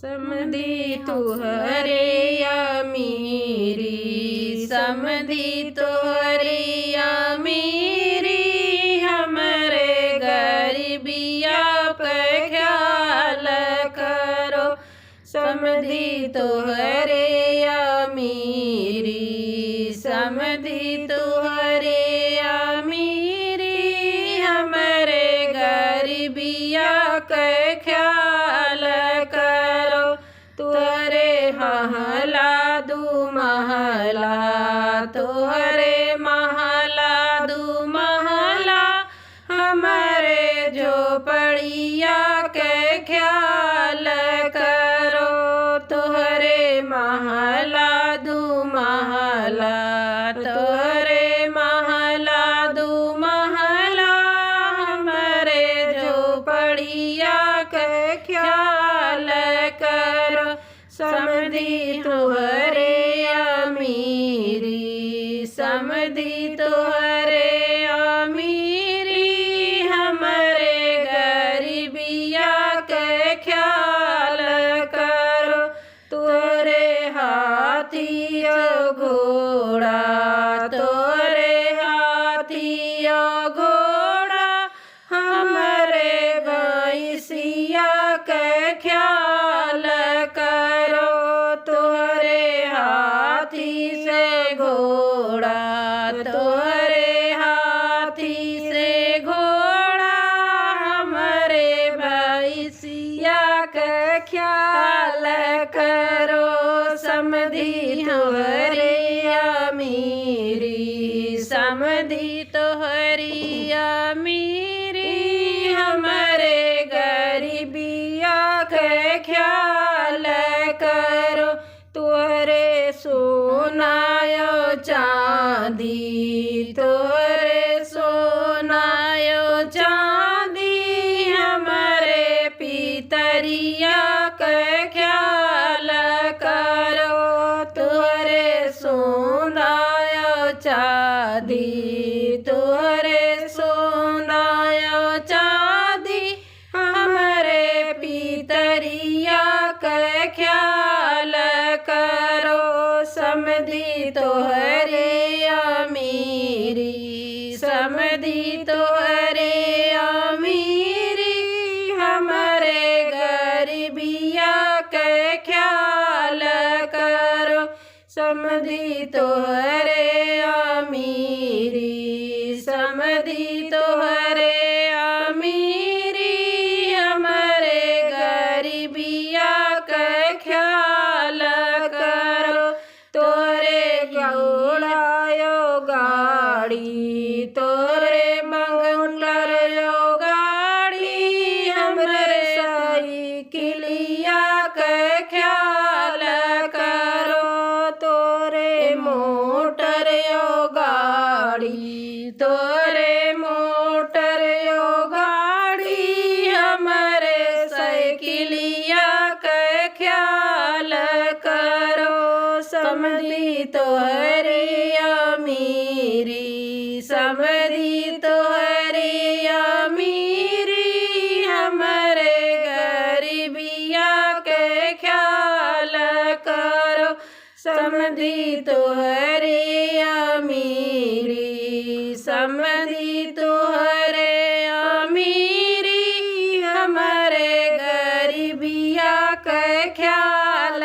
समधी तुहरे अमीरी, समधी तुहरे अमीरी, हमरे गरीबिया पे ख्याल करो। समधी तुहरे अमीरी, समधी तुहरे अमीरी, हमरे गरीबिया के ख्याल करो। तुहरे महला दू महला, तुहरे महला दू महला, हमरे झोपड़िया के ख्याल करो। तुहरे महला दू महला, तुहरे महला दू महला, हमरे झोपड़िया के ख्याल करो। समधी तुहरे अमीरी, समधी तुहरे अमीरी, हमरे गरीबिया के ख्याल करो। तुहरे हाथी घोड़ा, तुहरे हाथी घोड़ा, हमरे भैंसिया के ख्याल करो। तुहरे हाथी से घोड़ा, तुहरे हाथी से घोड़ा, हमरे भैंसिया के ख्याल करो। समधी तुहरे अमीरी, समधी तुहरी अमीरी, हमरे गरीबिया के ख्याल करो। तुहरे सोनायो चांदी, तुहरे सोनायो चांदी, हमरे पितरिया के ख्याल करो। तुहरे सोनायो चांदी, तुहरे सोनायो चांदी, हमरे पितरिया के ख्याल करो। समधी तुहरे अमीरी, समधी तुहरे अमीरी, हमरे गरीबिया के ख्याल करो। समधी तुहरे अमीरी, समधी तुहरे अमीरी, हमरे गरीबिया के ख्याल करो। तोरे घोड़ायो गाड़ी, तोरे मंगलर यो गाड़ी, हमरे साइकिलिया के ख्याल करो। तोरे मोटर यो गाड़ी, तोरे मोटर यो गाड़ी, हमरे साइकिलिया के ख्याल करो। समधी तुहरे अमीरी, समधी तुहरे अमीरी, हमरे गरीबिया के ख्याल करो। समधी तुहरे अमीरी, समधी तुहरे अमीरी, हमरे गरीबिया के ख्याल